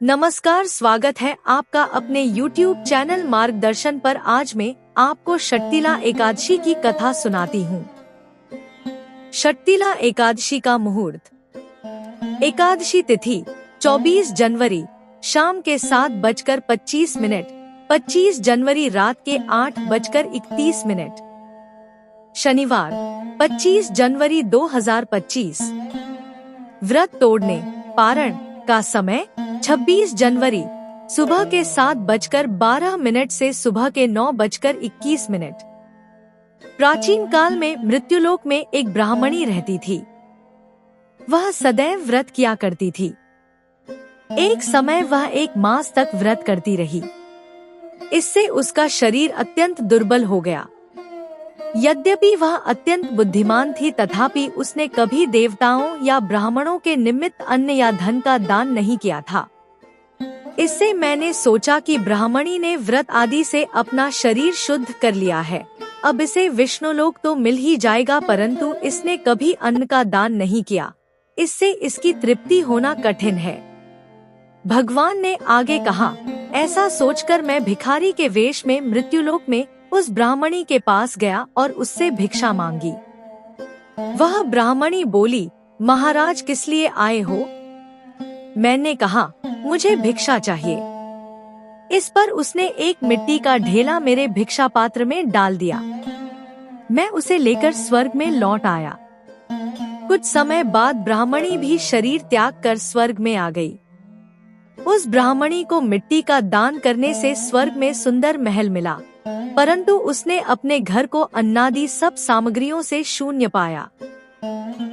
नमस्कार, स्वागत है आपका अपने YouTube चैनल मार्गदर्शन पर। आज मैं आपको षट्तिला एकादशी की कथा सुनाती हूँ। षट्तिला एकादशी का मुहूर्त। एकादशी तिथि 24 जनवरी शाम के 7:25, 25 जनवरी रात के 8:31, शनिवार 25 जनवरी 2025। व्रत तोड़ने पारण का समय 26 जनवरी सुबह के 7:12 से सुबह के 9:21। प्राचीन काल में मृत्युलोक में एक ब्राह्मणी रहती थी। वह सदैव व्रत किया करती थी। एक समय वह 1 मास तक व्रत करती रही। इससे उसका शरीर अत्यंत दुर्बल हो गया। यद्यपि वह अत्यंत बुद्धिमान थी, तथापि उसने कभी देवताओं या ब्राह्मणों के निमित्त अन्न या धन का दान नहीं किया था। इससे मैंने सोचा कि ब्राह्मणी ने व्रत आदि से अपना शरीर शुद्ध कर लिया है, अब इसे विष्णुलोक तो मिल ही जाएगा, परंतु इसने कभी अन्न का दान नहीं किया, इससे इसकी तृप्ति होना कठिन है। भगवान ने आगे कहा, ऐसा सोचकर मैं भिखारी के वेश में मृत्युलोक में उस ब्राह्मणी के पास गया और उससे भिक्षा मांगी। वह ब्राह्मणी बोली, महाराज किस लिए आए हो? मैंने कहा, मुझे भिक्षा चाहिए। इस पर उसने एक मिट्टी का ढेला मेरे भिक्षा पात्र में डाल दिया। मैं उसे लेकर स्वर्ग में लौट आया। कुछ समय बाद ब्राह्मणी भी शरीर त्याग कर स्वर्ग में आ गई। उस ब्राह्मणी को मिट्टी का दान करने से स्वर्ग में सुंदर महल मिला, परंतु उसने अपने घर को अन्नादि सब सामग्रियों से शून्य पाया।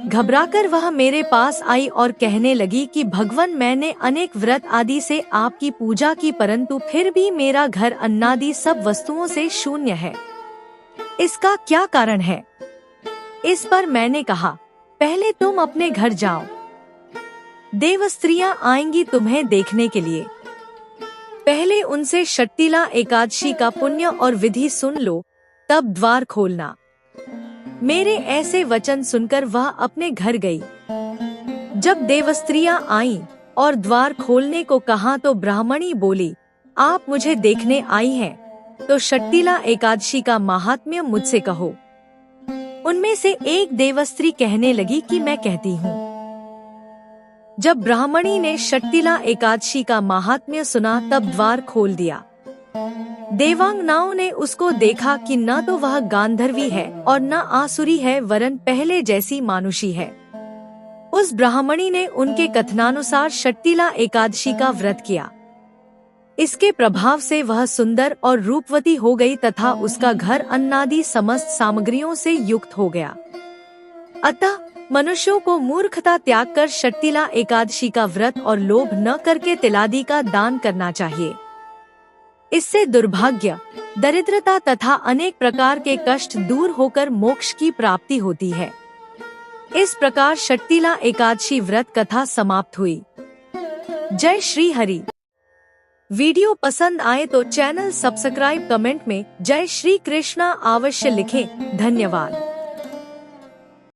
घबराकर वह मेरे पास आई और कहने लगी कि भगवान, मैंने अनेक व्रत आदि से आपकी पूजा की, परंतु फिर भी मेरा घर अन्नादि सब वस्तुओं से शून्य है। इसका क्या कारण है? इस पर मैंने कहा, पहले तुम अपने घर जाओ, देवस्त्रियां आएंगी तुम्हें देखने के लिए। पहले उनसे षट्तिला एकादशी का पुण्य और विधि सुन लो, तब द्वार खोलना। मेरे ऐसे वचन सुनकर वह अपने घर गई। जब देवस्त्रियां आईं और द्वार खोलने को कहा तो ब्राह्मणी बोली, आप मुझे देखने आई हैं, तो षट्तिला एकादशी का महात्म्य मुझसे कहो। उनमें से एक देवस्त्री कहने लगी कि मैं कहती हूँ। जब ब्राह्मणी ने षट्तिला एकादशी का महात्म्य सुना तब द्वार खोल दिया। देवांगनाओं ने उसको देखा कि न तो वह गांधर्वी है और न आसुरी है, वरन पहले जैसी मानुषी है। उस ब्राह्मणी ने उनके कथनानुसार षट्तिला एकादशी का व्रत किया। इसके प्रभाव से वह सुंदर और रूपवती हो गई तथा उसका घर अन्नादि समस्त सामग्रियों से युक्त हो गया। अतः मनुष्यों को मूर्खता त्याग कर षट्तिला एकादशी का व्रत और लोभ न करके तिलादि का दान करना चाहिए। इससे दुर्भाग्य, दरिद्रता तथा अनेक प्रकार के कष्ट दूर होकर मोक्ष की प्राप्ति होती है। इस प्रकार षट्तिला एकादशी व्रत कथा समाप्त हुई। जय श्री हरि। वीडियो पसंद आए तो चैनल सब्सक्राइब, कमेंट में जय श्री कृष्णा अवश्य लिखें। धन्यवाद।